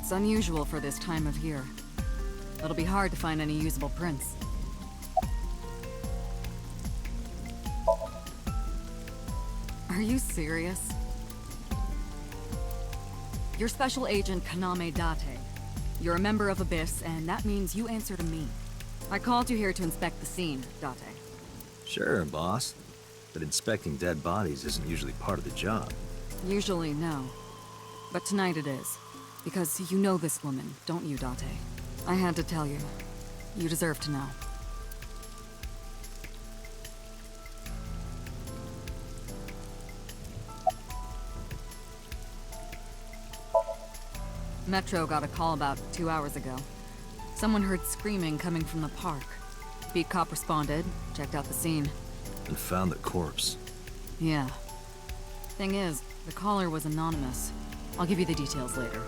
It's unusual for this time of year. It'll be hard to find any usable prints. Are you serious? You're Special Agent Kaname Date. You're a member of Abyss, and that means you answer to me. I called you here to inspect the scene, Date. Sure, boss. But inspecting dead bodies isn't usually part of the job. Usually, no. But tonight it is. Because you know this woman, don't you, Date? I had to tell you. You deserve to know. Metro got a call about 2 hours ago. Someone heard screaming coming from the park. Beat cop responded, checked out the scene. And found the corpse. Yeah. Thing is, the caller was anonymous. I'll give you the details later.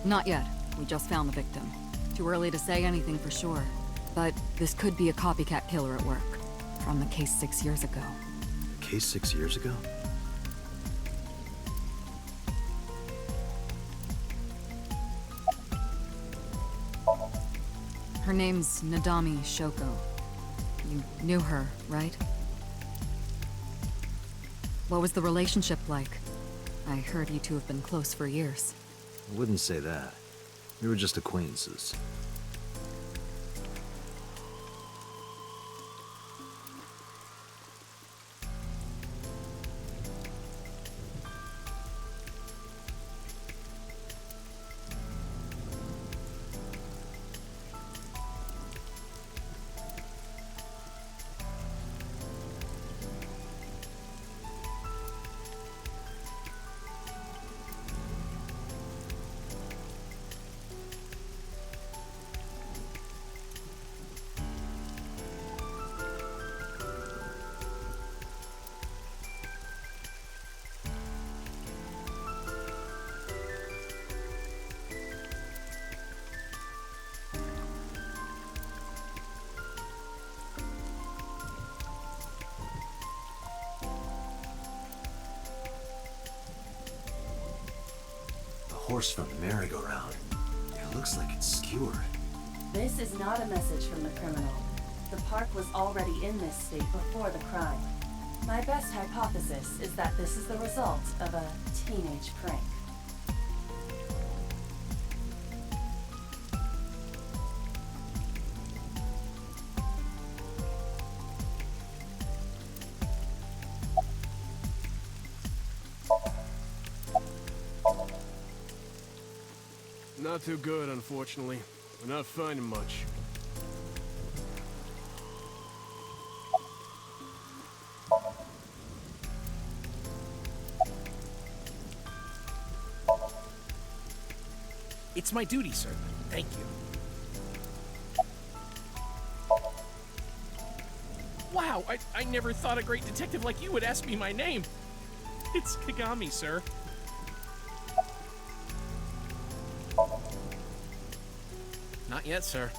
Not yet. We just found the victim. Too early to say anything for sure. But this could be a copycat killer at work. From the case 6 years ago. A case 6 years ago? Her name's Nadami Shoko. You knew her, right? What was the relationship like? I heard you two have been close for years. I wouldn't say that. We were just acquaintances. Horse from the merry-go-round. It looks like it's skewered. This is not a message from the criminal. The park was already in this state before the crime. My best hypothesis is that this is the result of a teenage prank. Not too good, unfortunately. We're not finding much. It's my duty, sir. Thank you. Wow, I never thought a great detective like you would ask me my name. It's Kagami, sir. Not Yes, sir.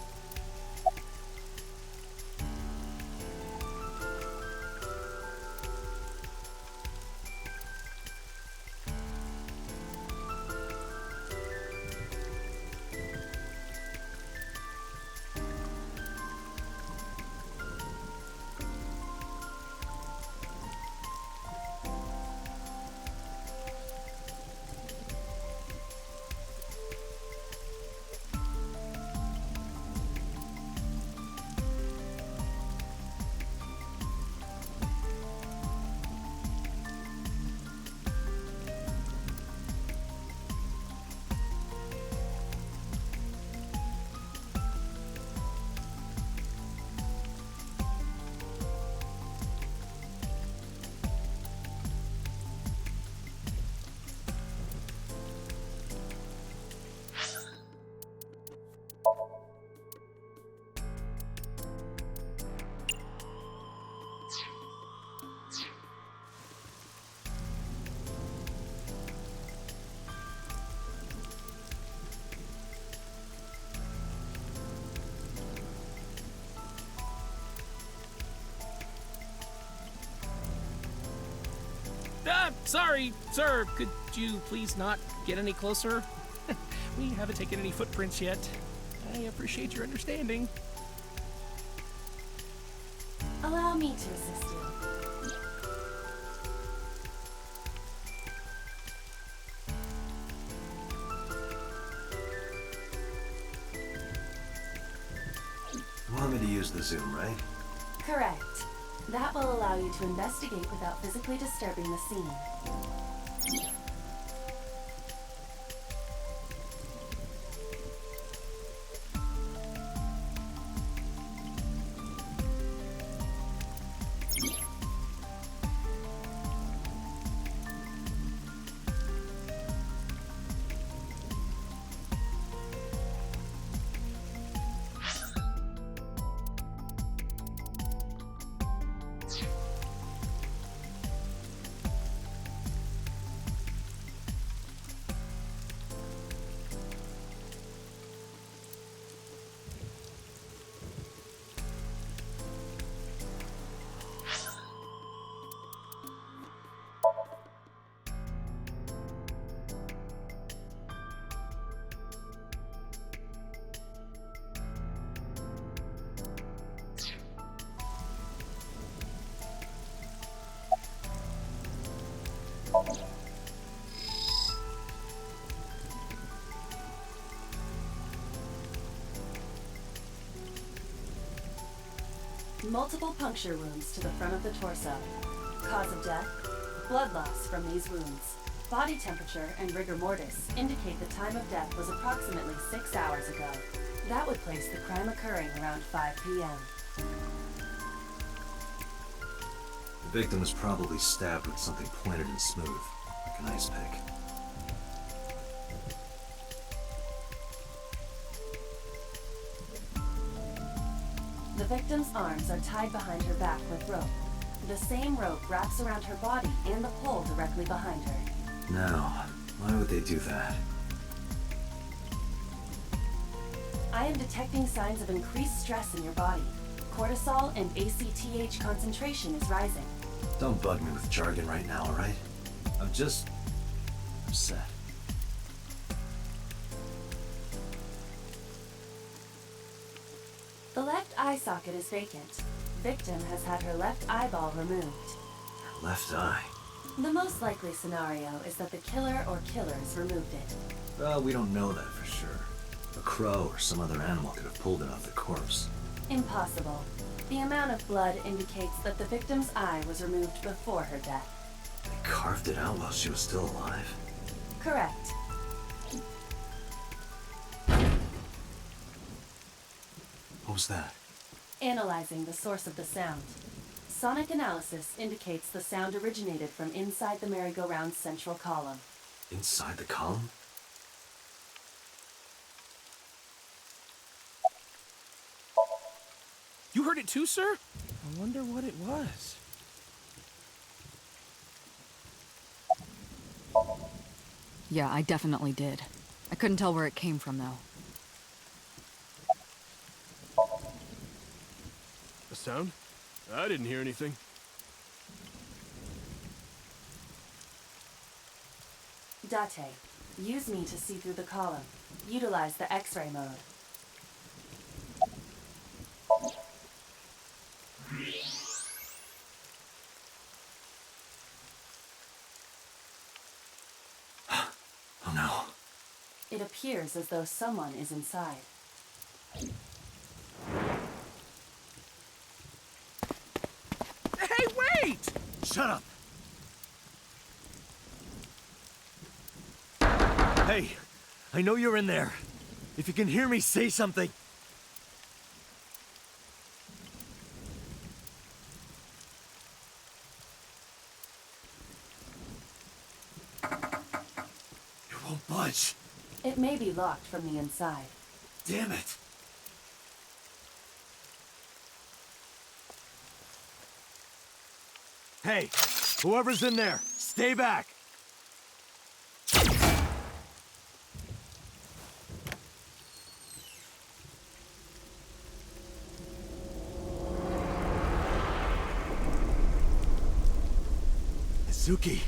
Sorry, sir. Could you please not get any closer? We haven't taken any footprints yet. I appreciate your understanding. Allow me to assist you. You want me to use the zoom, right? Correct. That will allow you to investigate without physically disturbing the scene. Multiple puncture wounds to the front of the torso. Cause of death? Blood loss from these wounds. Body temperature and rigor mortis indicate the time of death was approximately 6 hours ago. That would place the crime occurring around 5 p.m. The victim was probably stabbed with something pointed and smooth, like an ice pick. The victim's arms are tied behind her back with rope. The same rope wraps around her body and the pole directly behind her. Now, why would they do that? I am detecting signs of increased stress in your body. Cortisol and ACTH concentration is rising. Don't bug me with jargon right now, alright? I'm just upset. The left eye socket is vacant. Victim has had her left eyeball removed. Her left eye. The most likely scenario is that the killer or killers removed it. Well, we don't know that for sure. A crow or some other animal could have pulled it off the corpse. Impossible. The amount of blood indicates that the victim's eye was removed before her death. They carved it out while she was still alive? Correct. What was that? Analyzing the source of the sound. Sonic analysis indicates the sound originated from inside the merry-go-round's central column. Inside the column? You heard it too, sir? I wonder what it was. Yeah, I definitely did. I couldn't tell where it came from, though. sound. I didn't hear anything. Date, use me to see through the column. Utilize the X-ray mode. Oh no. It appears as though someone is inside. Hey, wait! Shut up! Hey, I know you're in there. If you can hear me, say something. You won't budge. It may be locked from the inside. Damn it. Hey, whoever's in there, stay back. Suki.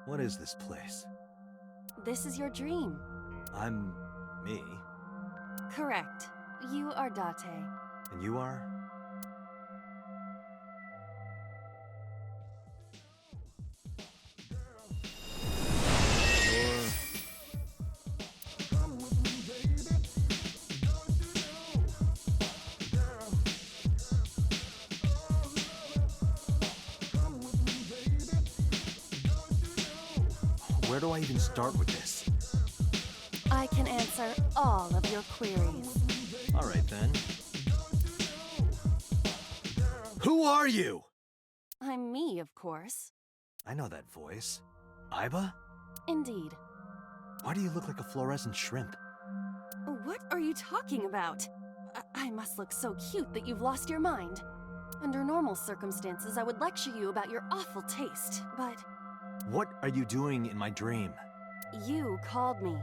What is this place? This is your dream. I'm me, Correct. You are Date. and you are? Where do I even start with this? I can answer all of your queries. All right, then. Who are you? I'm me, of course. I know that voice. Iba? Indeed. Why do you look like a fluorescent shrimp? What are you talking about? I must look so cute that you've lost your mind. Under normal circumstances, I would lecture you about your awful taste, but What are you doing in my dream? you called me.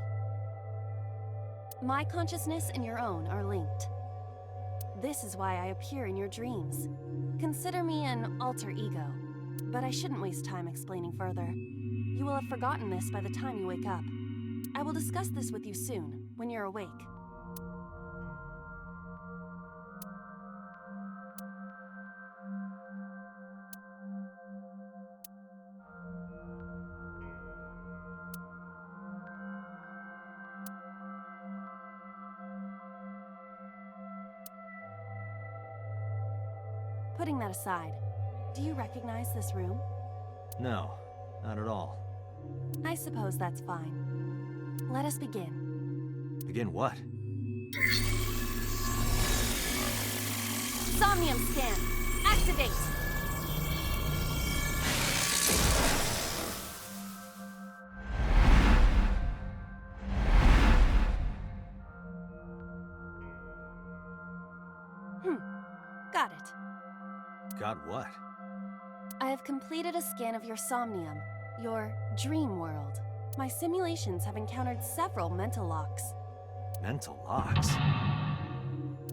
My consciousness and your own are linked. This is why I appear in your dreams. Consider me an alter ego, but I shouldn't waste time explaining further. You will have forgotten this by the time you wake up. I will discuss this with you soon, when you're awake. Putting that aside, do you recognize this room? No, not at all. I suppose that's fine. Let us begin. Begin what? Somnium scan! Activate! Got it. Got what? I have completed a scan of your somnium, your dream world. My simulations have encountered several mental locks. Mental locks?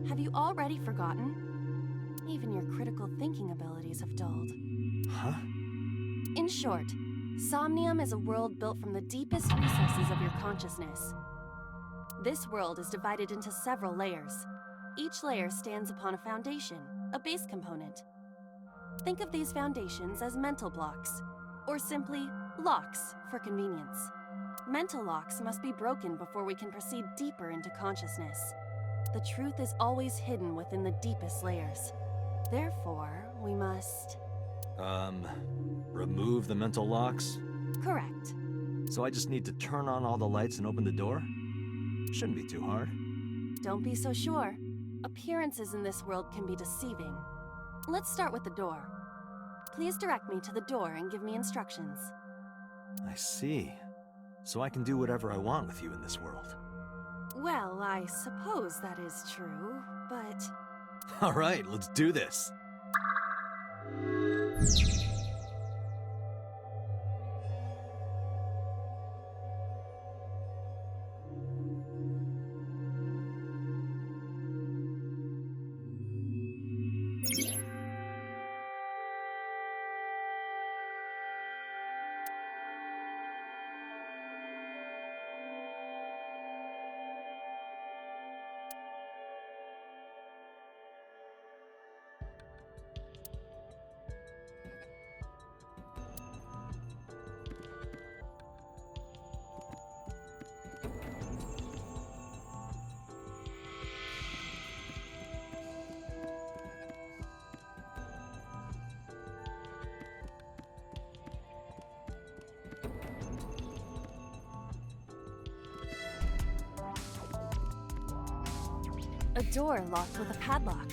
Have you already forgotten? Even your critical thinking abilities have dulled. Huh? In short, Somnium is a world built from the deepest recesses of your consciousness. This world is divided into several layers. Each layer stands upon a foundation, a base component. Think of these foundations as mental blocks, Or simply, locks for convenience. Mental locks must be broken before we can proceed deeper into consciousness. The truth is always hidden within the deepest layers. Therefore, we must... Remove the mental locks? Correct. So I just need to turn on all the lights and open the door? Shouldn't be too hard. Don't be so sure. Appearances in this world can be deceiving. Let's start with the door. Please direct me to the door and give me instructions. I see. So I can do whatever I want with you in this world. Well, I suppose that is true, but... Alright, let's do this. A door locked with a padlock.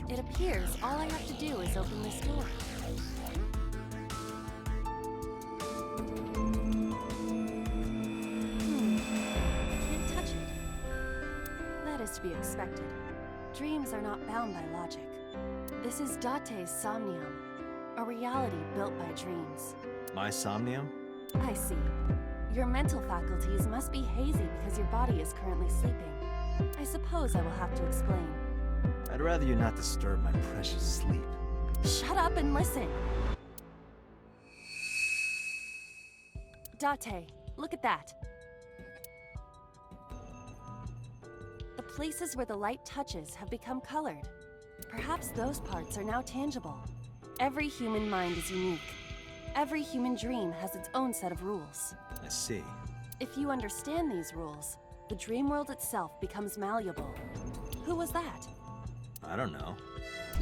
It appears all I have to do is open this door. Can't touch it. That is to be expected. Dreams are not bound by logic. This is Date's Somnium, a reality built by dreams. My Somnium? I see. Your mental faculties must be hazy because your body is currently sleeping. I suppose I will have to explain. I'd rather you not disturb my precious sleep. Shut up and listen! Date, look at that. The places where the light touches have become colored. Perhaps those parts are now tangible. Every human mind is unique. Every human dream has its own set of rules. I see. If you understand these rules, the dream world itself becomes malleable. Who was that? I don't know.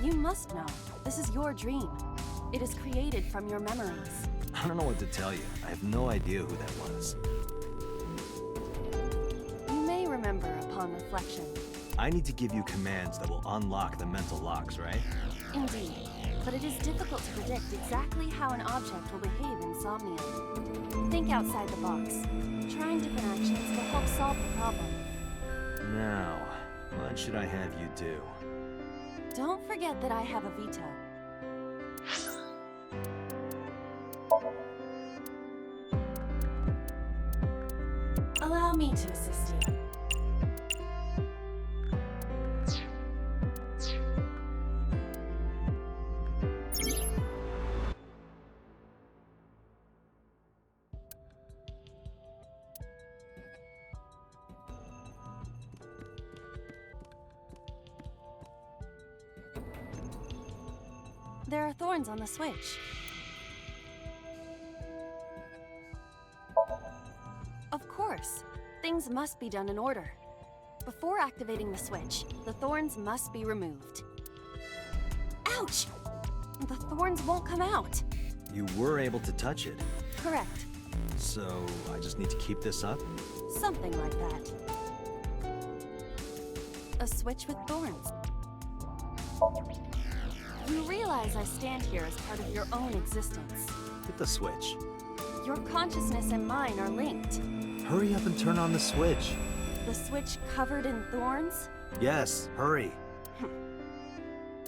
You must know. This is your dream. It is created from your memories. I don't know what to tell you. I have no idea who that was. You may remember upon reflection. I need to give you commands that will unlock the mental locks, right? Indeed. But it is difficult to predict exactly how an object will behave in Somnium. Think outside the box. Trying different actions will help solve the problem. Now, what should I have you do? Don't forget that I have a veto. Allow me to assist you. There are thorns on the switch. Of course. Things must be done in order. Before activating the switch, the thorns must be removed. Ouch! The thorns won't come out. You were able to touch it. Correct. So, I just need to keep this up? Something like that. A switch with thorns. You realize I stand here as part of your own existence. Hit the switch. Your consciousness and mine are linked. Hurry up and turn on the switch. The switch covered in thorns? Yes, hurry.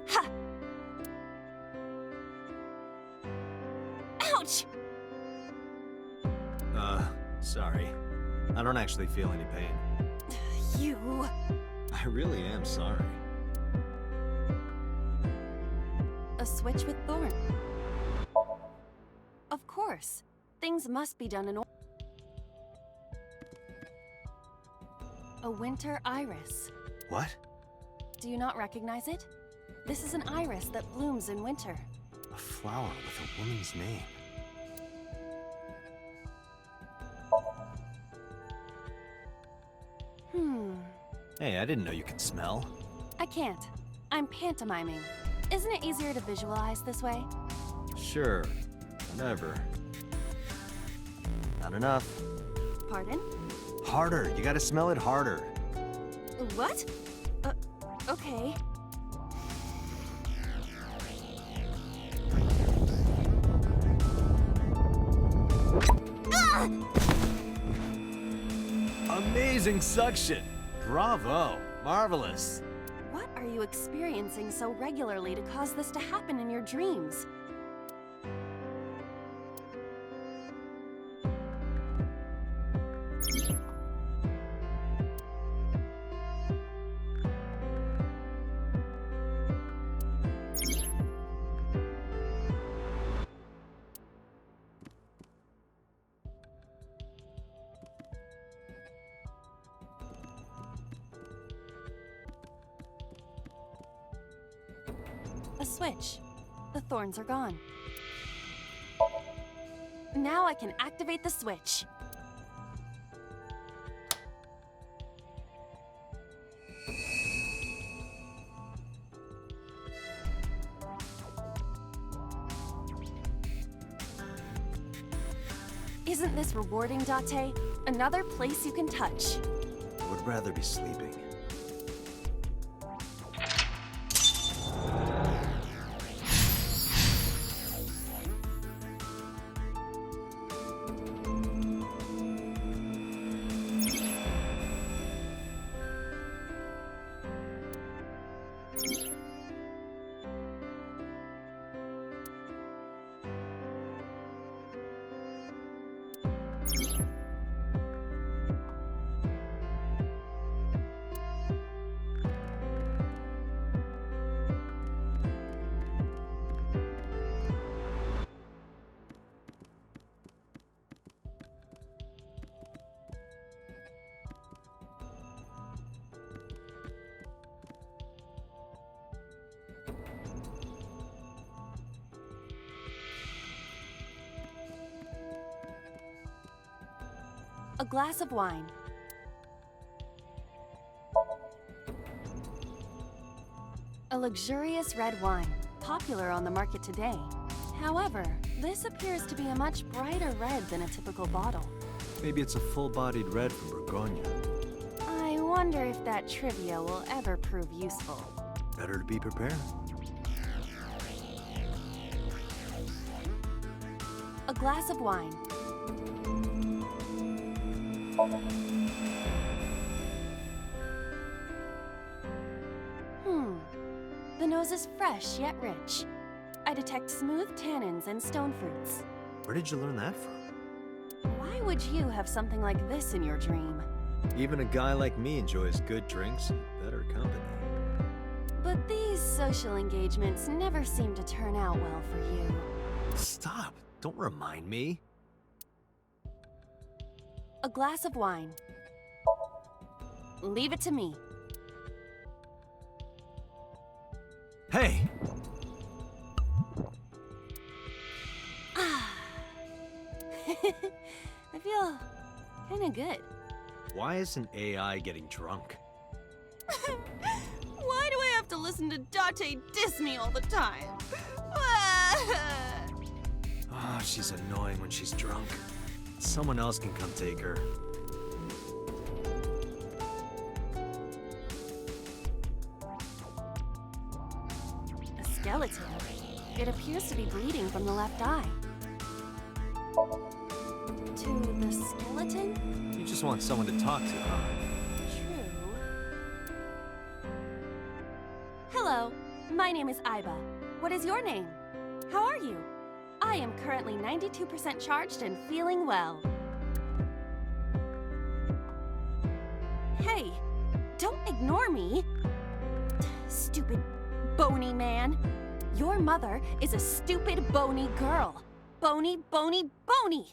Ha! Ouch! Sorry. I don't actually feel any pain. You... I really am sorry. A switch with thorn. Of course. Things must be done in order. A winter iris. What? Do you not recognize it? This is an iris that blooms in winter. A flower with a woman's name. Hey, I didn't know you could smell. I can't. I'm pantomiming. Isn't it easier to visualize this way? Sure. Whatever. Not enough. Pardon? Harder. You gotta smell it harder. What? Okay. Ah! Amazing suction. Bravo. Marvelous. What are you experiencing so regularly to cause this to happen in your dreams? A switch. The thorns are gone. Now I can activate the switch. Isn't this rewarding, Date? Another place you can touch. I would rather be sleeping. A glass of wine. A luxurious red wine, popular on the market today. However, this appears to be a much brighter red than a typical bottle. Maybe it's a full-bodied red from Bourgogne. I wonder if that trivia will ever prove useful. Better to be prepared. A glass of wine. The nose is fresh yet rich. I detect smooth tannins and stone fruits. Where did you learn that from? Why would you have something like this in your dream? Even a guy like me enjoys good drinks and better company. But these social engagements never seem to turn out well for you. Stop! Don't remind me. A glass of wine. Leave it to me. Hey! I feel kinda good. Why isn't AI getting drunk? Why do I have to listen to Date diss me all the time? Oh, she's annoying when she's drunk. Someone else can come take her. A skeleton. It appears to be bleeding from the left eye. To the skeleton? You just want someone to talk to, huh? True. Hello, my name is Aiba. What is your name? How are you? I am currently 92% charged and feeling well. Hey, don't ignore me. Stupid, bony man. Your mother is a stupid, bony girl. Bony, bony, bony.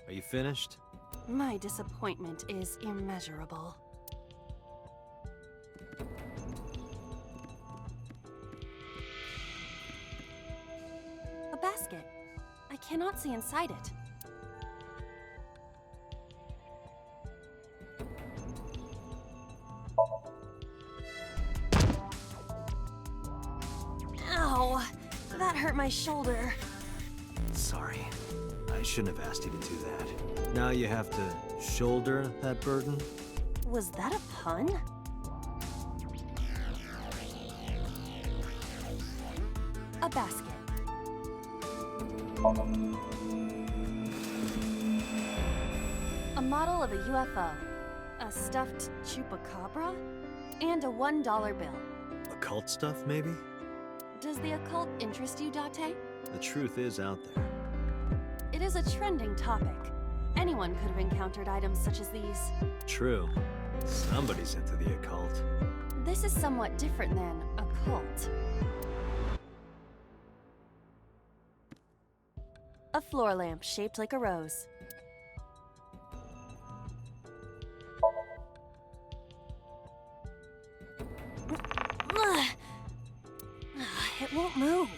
Are you finished? My disappointment is immeasurable. A basket. I cannot see inside it. Ow! That hurt my shoulder. Sorry. I shouldn't have asked you to do that. Now you have to shoulder that burden? Was that a pun? A basket. A model of a UFO, a stuffed chupacabra, and a $1 bill. Occult stuff, maybe? Does the occult interest you, Date? The truth is out there. It is a trending topic. Anyone could have encountered items such as these. True. Somebody's into the occult. This is somewhat different than a cult. A floor lamp shaped like a rose. It won't move.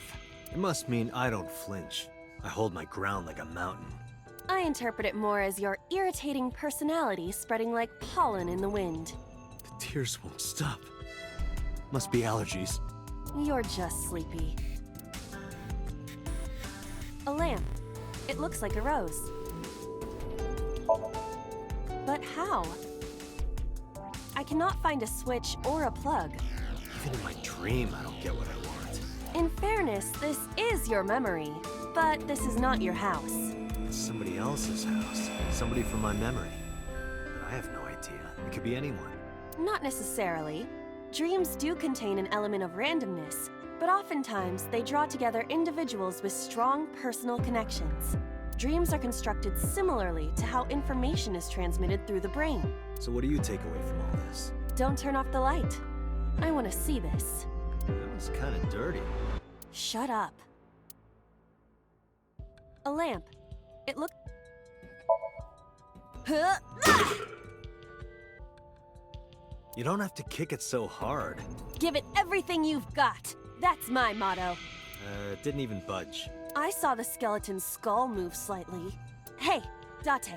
It must mean I don't flinch. I hold my ground like a mountain. I interpret it more as your irritating personality spreading like pollen in the wind. The tears won't stop. Must be allergies. You're just sleepy. A lamp. It looks like a rose. But how? I cannot find a switch or a plug. Even in my dream, I don't get what I want. In fairness, this is your memory, but this is not your house. It's somebody else's house. Somebody from my memory. But I have no idea. It could be anyone. Not necessarily. Dreams do contain an element of randomness, but oftentimes they draw together individuals with strong personal connections. Dreams are constructed similarly to how information is transmitted through the brain. So what do you take away from all this? Don't turn off the light. I want to see this. That was kind of dirty. Shut up. A lamp. It looked... You don't have to kick it so hard. Give it everything you've got. That's my motto. It didn't even budge. I saw the skeleton's skull move slightly. Hey, Date,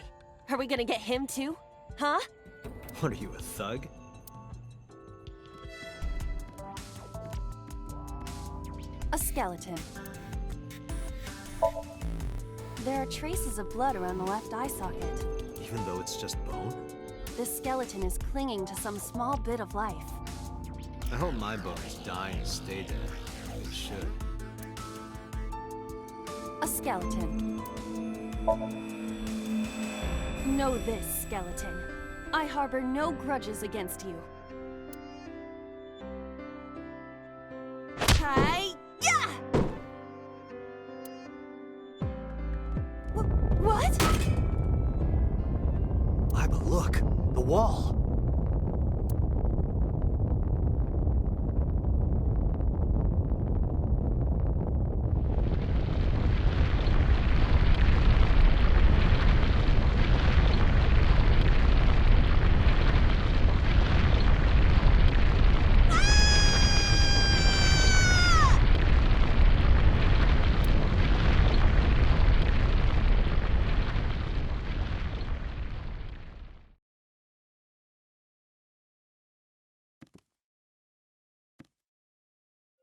are we gonna get him too? Huh? What are you, a thug? A skeleton. There are traces of blood around the left eye socket. Even though it's just bone? This skeleton is clinging to some small bit of life. I hope my bones die and stay dead. They should. A skeleton. Know this, skeleton. I harbor no grudges against you. Hi-ya! What? Liba, look! The wall!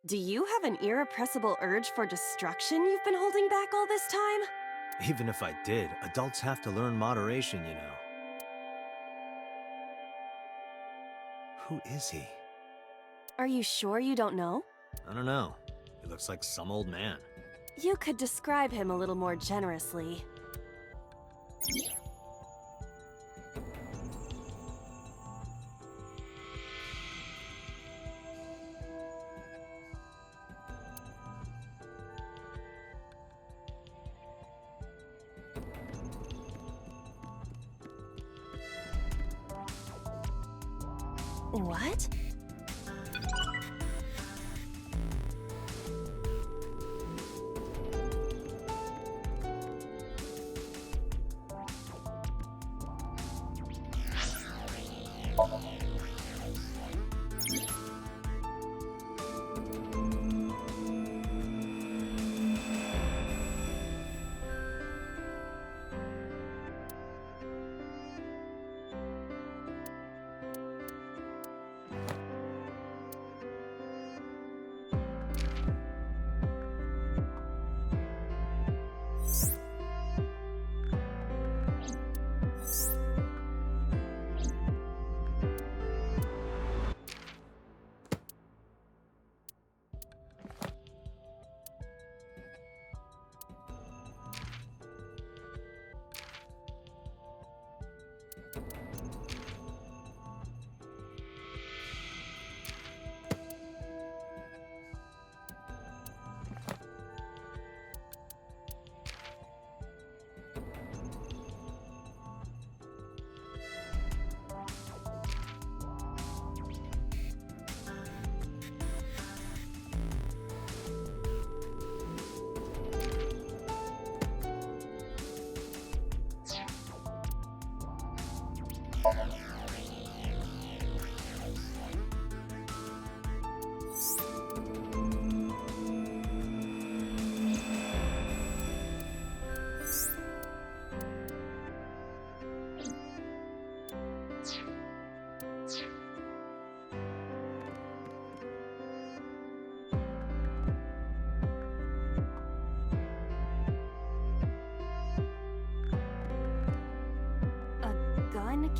Do you have an irrepressible urge for destruction you've been holding back all this time? Even if I did, adults have to learn moderation, you know. Who is he? Are you sure you don't know? I don't know. He looks like some old man. You could describe him a little more generously. What?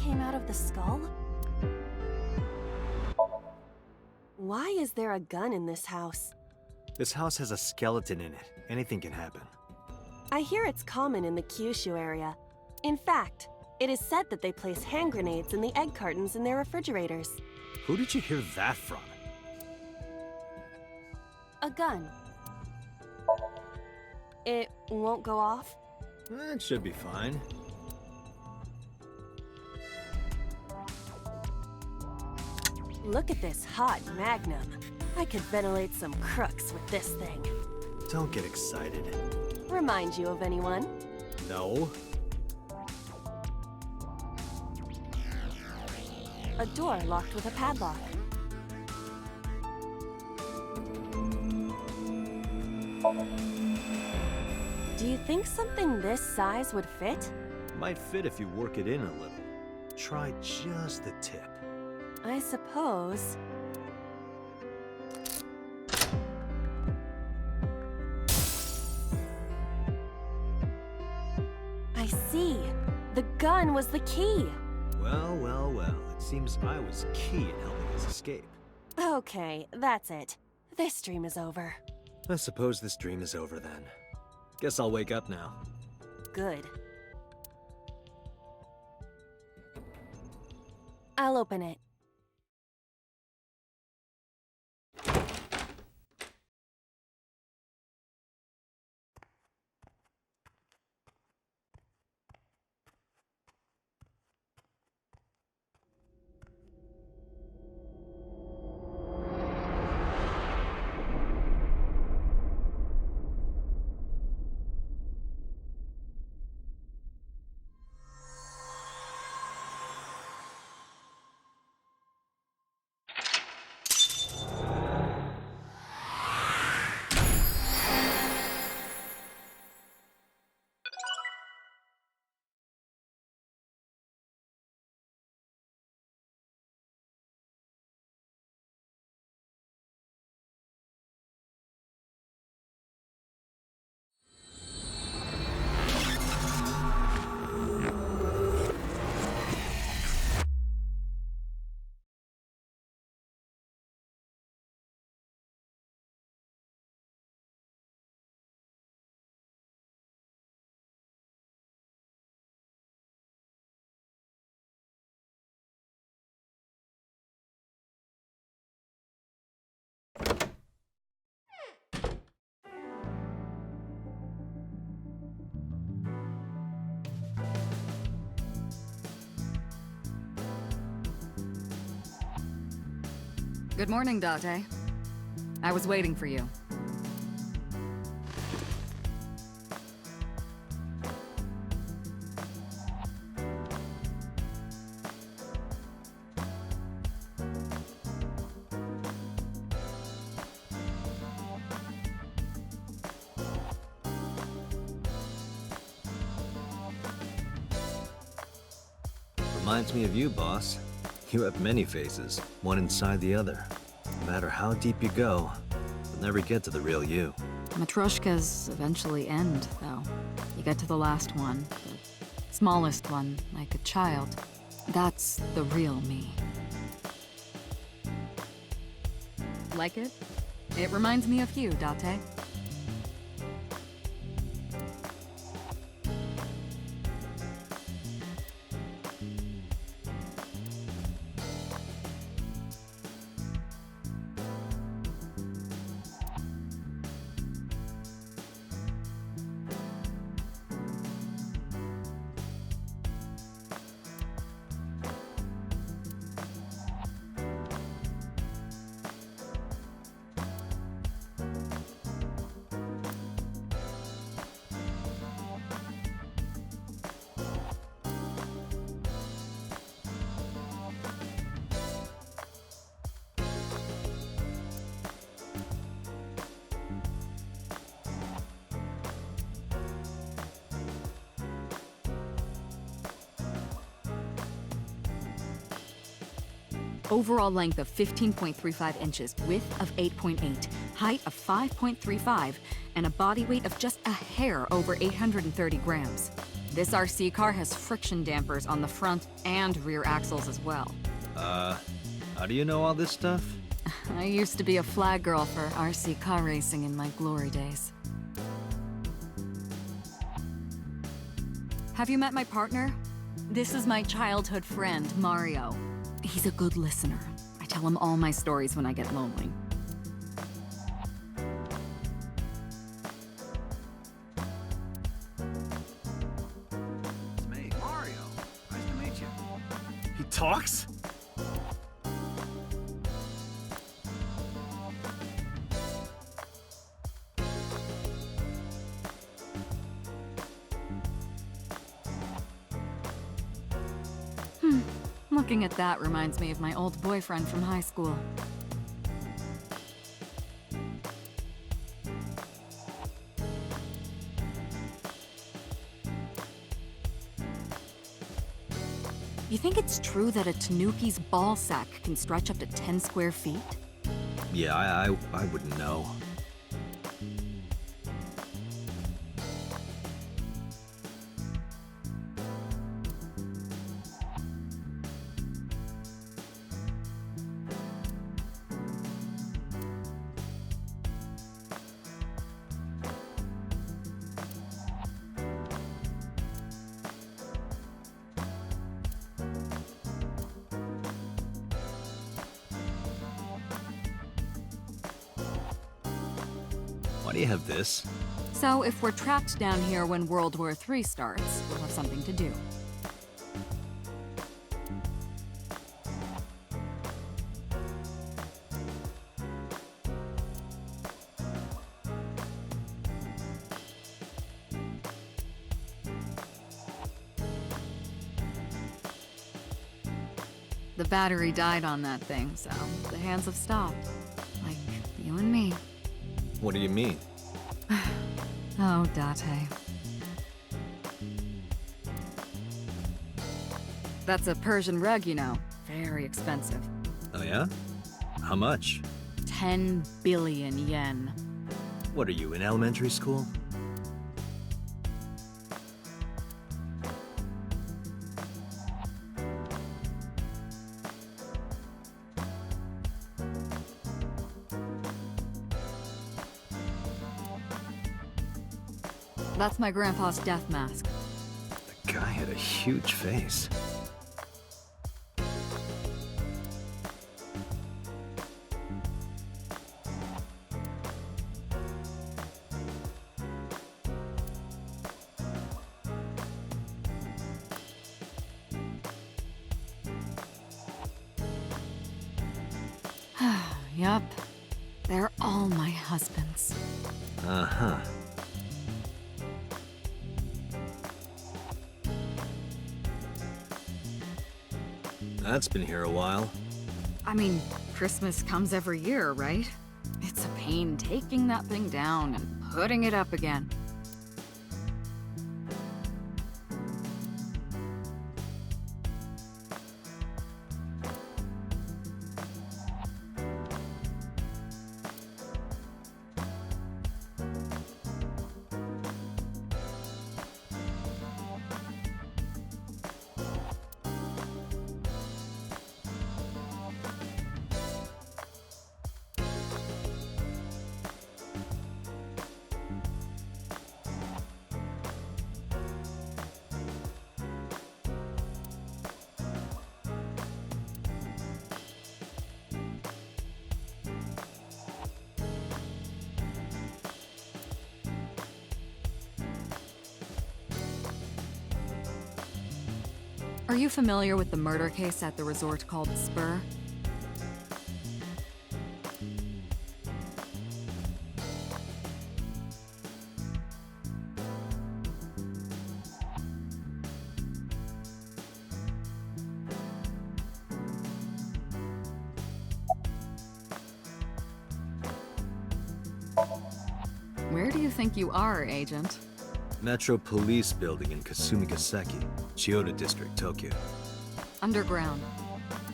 came out of the skull? Why is there a gun in this house? This house has a skeleton in it. Anything can happen. I hear it's common in the Kyushu area. In fact, it is said that they place hand grenades in the egg cartons in their refrigerators. Who did you hear that from? A gun. It won't go off? It should be fine. Look at this hot magnum. I could ventilate some crooks with this thing. Don't get excited. Remind you of anyone? No. A door locked with a padlock. Do you think something this size would fit? Might fit if you work it in a little. Try just the tip. I suppose. I see. The gun was the key. Well, well, well. It seems I was key in helping us escape. Okay, that's it. This dream is over. I suppose this dream is over then. Guess I'll wake up now. Good. I'll open it. Good morning, Date. I was waiting for you. Reminds me of you, boss. You have many faces, one inside the other. No matter how deep you go, you'll never get to the real you. Matryoshkas eventually end, though. You get to the last one, the smallest one, like a child. That's the real me. Like it? It reminds me of you, Date. Overall length of 15.35 inches, width of 8.8, height of 5.35, and a body weight of just a hair over 830 grams. This RC car has friction dampers on the front and rear axles as well. How do you know all this stuff? I used to be a flag girl for RC car racing in my glory days. Have you met my partner? This is my childhood friend, Mario. He's a good listener. I tell him all my stories when I get lonely. It's me, Mario. Nice to meet you. He talks? Looking at that reminds me of my old boyfriend from high school. You think it's true that a tanuki's ball sack can stretch up to 10 square feet? Yeah, I wouldn't know. Why do you have this? So if we're trapped down here when World War III starts, we'll have something to do. The battery died on that thing, so the hands have stopped. Like you and me. What do you mean? Oh, Date. That's a Persian rug, you know. Very expensive. Oh yeah? How much? 10 billion yen. What are you, in elementary school? That's my grandpa's death mask. The guy had a huge face. Yup. They're all my husbands. Uh-huh. That's been here a while. I mean, Christmas comes every year, right? It's a pain taking that thing down and putting it up again. Are you familiar with the murder case at the resort called Spur? Where do you think you are, Agent? Metro Police Building in Kasumigaseki, Chiyoda District, Tokyo. Underground.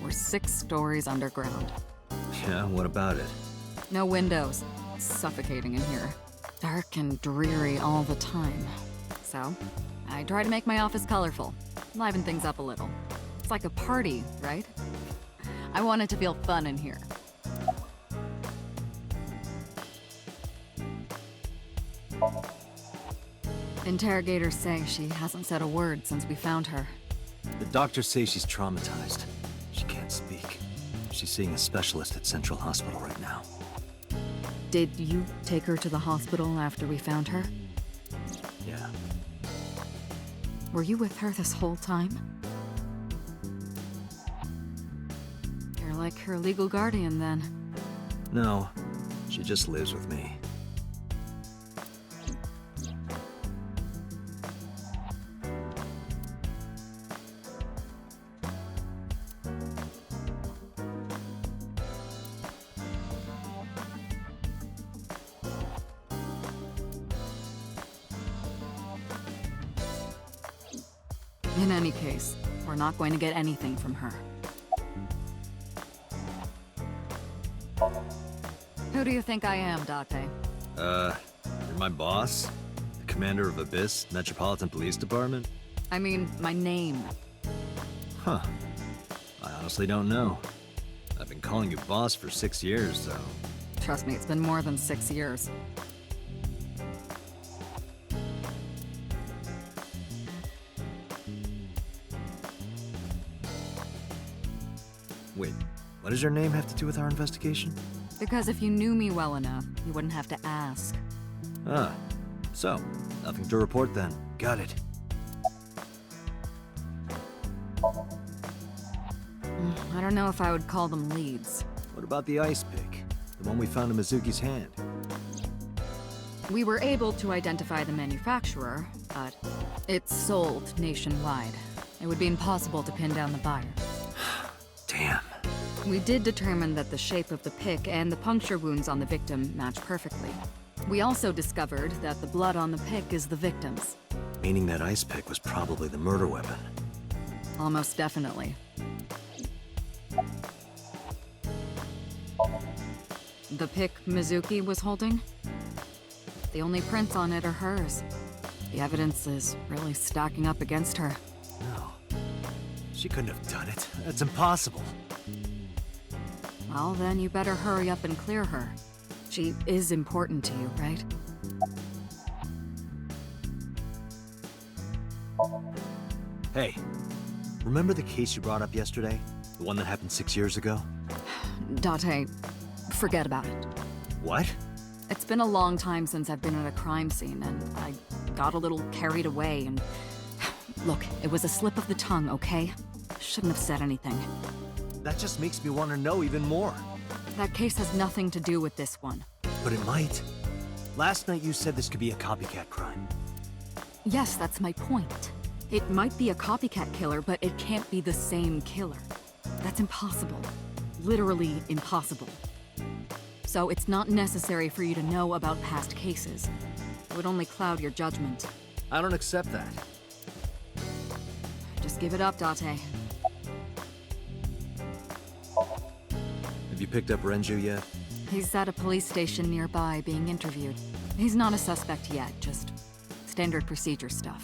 We're 6 stories underground. Yeah, what about it? No windows. It's suffocating in here. Dark and dreary all the time. so I try to make my office colorful, liven things up a little. It's like a party, right? I want it to feel fun in here. Interrogators say she hasn't said a word since we found her. The doctors say she's traumatized. She can't speak. She's seeing a specialist at Central Hospital right now. Did you take her to the hospital after we found her? Yeah. Were you with her this whole time? You're like her legal guardian, then. No, she just lives with me. In any case, we're not going to get anything from her. Who do you think I am, Date? You're my boss? The commander of Abyss Metropolitan Police Department? I mean, my name. Huh. I honestly don't know. I've been calling you boss for 6 years, so... Trust me, it's been more than 6 years. Wait, what does your name have to do with our investigation? Because if you knew me well enough, you wouldn't have to ask. Ah, so, nothing to report then. Got it. I don't know if I would call them leads. What about the ice pick? The one we found in Mizuki's hand? We were able to identify the manufacturer, but it's sold nationwide. It would be impossible to pin down the buyer. Damn. We did determine that the shape of the pick and the puncture wounds on the victim match perfectly. We also discovered that the blood on the pick is the victim's. Meaning that ice pick was probably the murder weapon. Almost definitely. The pick Mizuki was holding? The only prints on it are hers. The evidence is really stacking up against her. No. She couldn't have done it. That's impossible. Well, then you better hurry up and clear her. She is important to you, right? Hey, remember the case you brought up yesterday? The one that happened 6 years ago? Date, forget about it. What? It's been a long time since I've been at a crime scene, and I got a little carried away, and... Look, it was a slip of the tongue, okay? Shouldn't have said anything. That just makes me want to know even more. That case has nothing to do with this one. But it might. Last night you said this could be a copycat crime. Yes, that's my point. It might be a copycat killer, but it can't be the same killer. That's impossible. Literally impossible. So it's not necessary for you to know about past cases. It would only cloud your judgment. I don't accept that. Just give it up, Date. Have you picked up Renju yet? He's at a police station nearby being interviewed. He's not a suspect yet, just standard procedure stuff.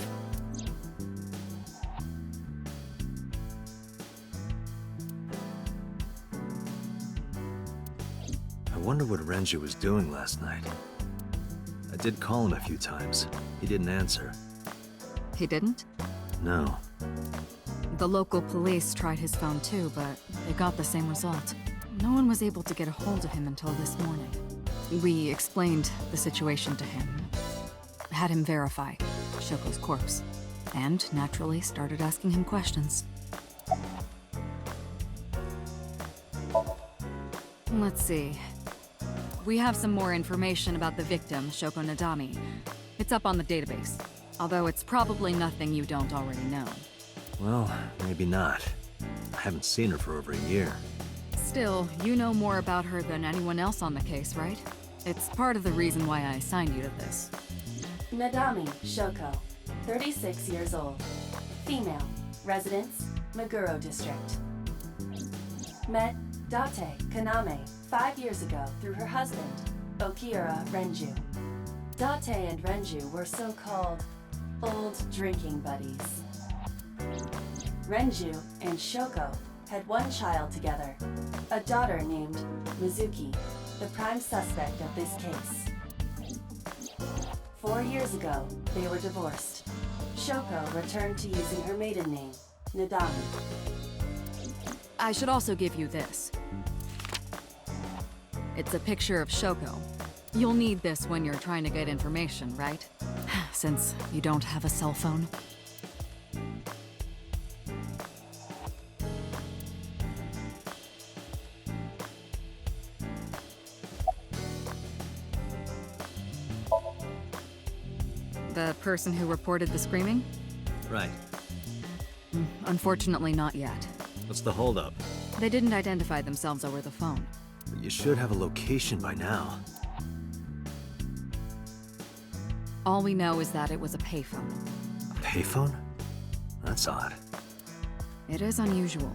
I wonder what Renju was doing last night. I did call him a few times. He didn't answer. He didn't? No. The local police tried his phone too, but they got the same result. No one was able to get a hold of him until this morning. We explained the situation to him, had him verify Shoko's corpse, and naturally started asking him questions. Let's see. We have some more information about the victim, Shoko Nadami. It's up on the database, although it's probably nothing you don't already know. Well, maybe not. I haven't seen her for over a year. Still, you know more about her than anyone else on the case, right? It's part of the reason why I assigned you to this. Nadami Shoko, 36 years old. Female. Residence, Meguro District. Met Date Kaname 5 years ago through her husband, Okiura Renju. Date and Renju were so-called Old drinking buddies. Renju and Shoko had one child together, a daughter named Mizuki, the prime suspect of this case. 4 years ago, they were divorced. Shoko returned to using her maiden name, Nadami. I should also give you this. It's a picture of Shoko. You'll need this when you're trying to get information, right? Since you don't have a cell phone. The person who reported the screaming? Right. Unfortunately, not yet. What's the holdup? They didn't identify themselves over the phone. But you should have a location by now. All we know is that it was a payphone. A payphone? That's odd. It is unusual.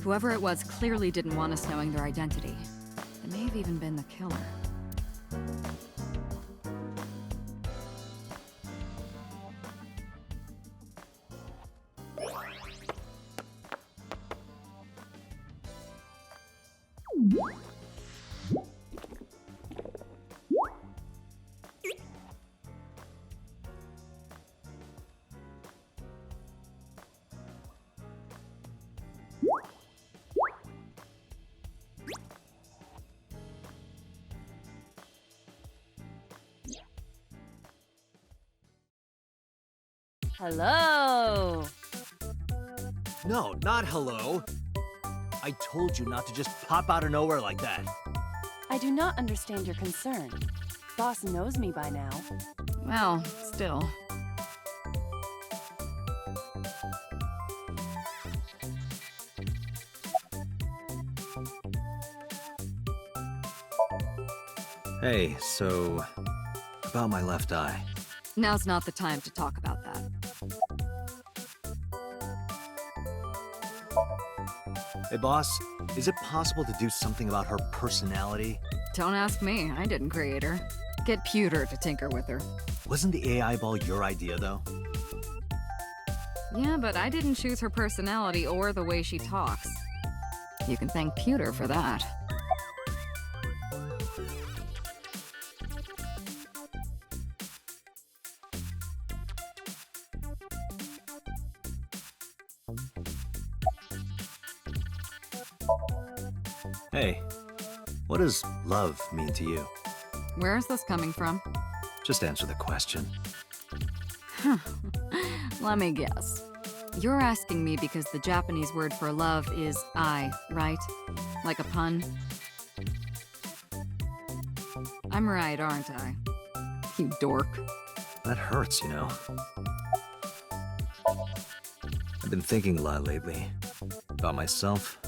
Whoever it was clearly didn't want us knowing their identity. It may have even been the killer. Hello! No, not hello. I told you not to just pop out of nowhere like that. I do not understand your concern. Boss knows me by now. Well, still. Hey, so... about my left eye. Now's not the time to talk about that. Hey, boss, is it possible to do something about her personality? Don't ask me, I didn't create her. Get Pewter to tinker with her. Wasn't the AI ball your idea, though? Yeah, but I didn't choose her personality or the way she talks. You can thank Pewter for that. Hey, what does love mean to you? Where is this coming from? Just answer the question. Let me guess. You're asking me because the Japanese word for love is ai, right? Like a pun? I'm right, aren't I? You dork. That hurts, you know. I've been thinking a lot lately. About myself.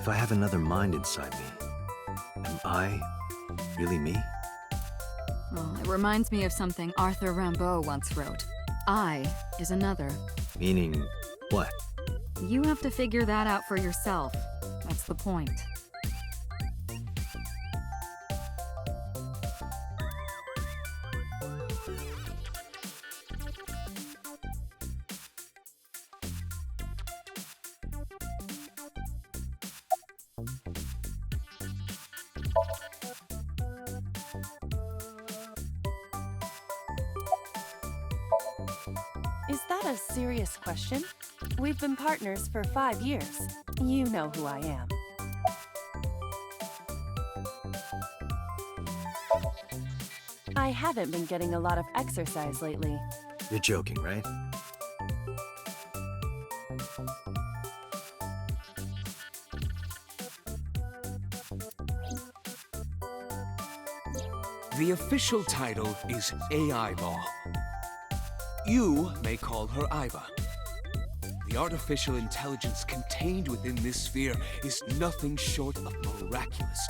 If I have another mind inside me, am I really me? Well, it reminds me of something Arthur Rimbaud once wrote. I is another. Meaning what? You have to figure that out for yourself. That's the point. Is that a serious question? We've been partners for 5 years. You know who I am. I haven't been getting a lot of exercise lately. You're joking, right? The official title is AI Ball. You may call her Aiba. The artificial intelligence contained within this sphere is nothing short of miraculous.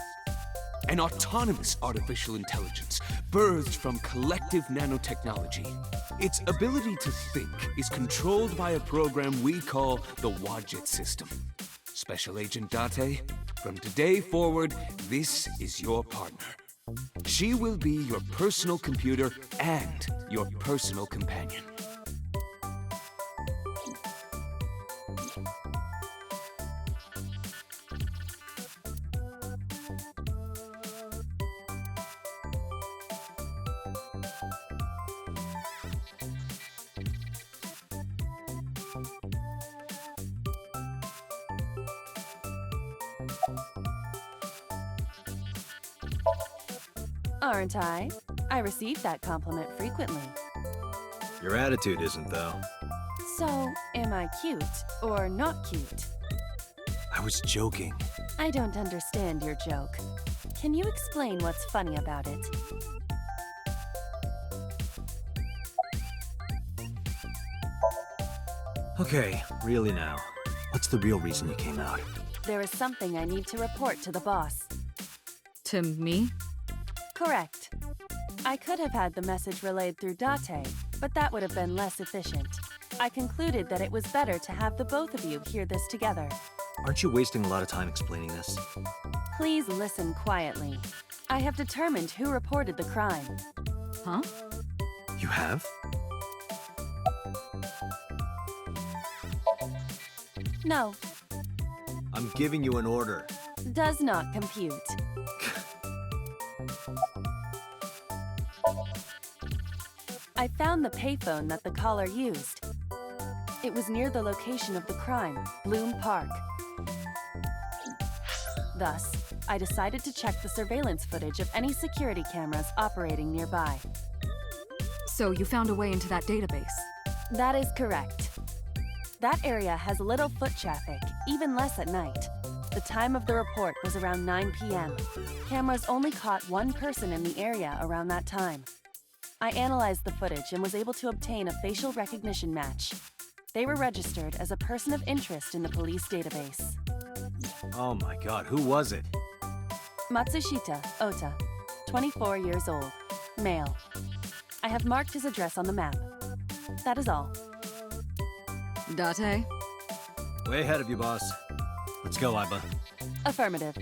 An autonomous artificial intelligence birthed from collective nanotechnology. Its ability to think is controlled by a program we call the Wadjet system. Special Agent Date, from today forward, this is your partner. She will be your personal computer and your personal companion. Aren't I? I receive that compliment frequently. Your attitude isn't, though. So, am I cute or not cute? I was joking. I don't understand your joke. Can you explain what's funny about it? Okay, really now. What's the real reason you came out? There is something I need to report to the boss. To me? Correct. I could have had the message relayed through Date, but that would have been less efficient. I concluded that it was better to have the both of you hear this together. Aren't you wasting a lot of time explaining this? Please listen quietly. I have determined who reported the crime. Huh? You have? No, I'm giving you an order. does not compute. I found the payphone that the caller used. It was near the location of the crime, Bloom Park. Thus, I decided to check the surveillance footage of any security cameras operating nearby. So you found a way into that database? That is correct. That area has little foot traffic, even less at night. The time of the report was around 9 p.m. Cameras only caught one person in the area around that time. I analyzed the footage and was able to obtain a facial recognition match. They were registered as a person of interest in the police database. Oh my god, who was it? Matsushita Ota, 24 years old, male. I have marked his address on the map. That is all. Date? Way ahead of you, boss. Let's go, Iba. Affirmative.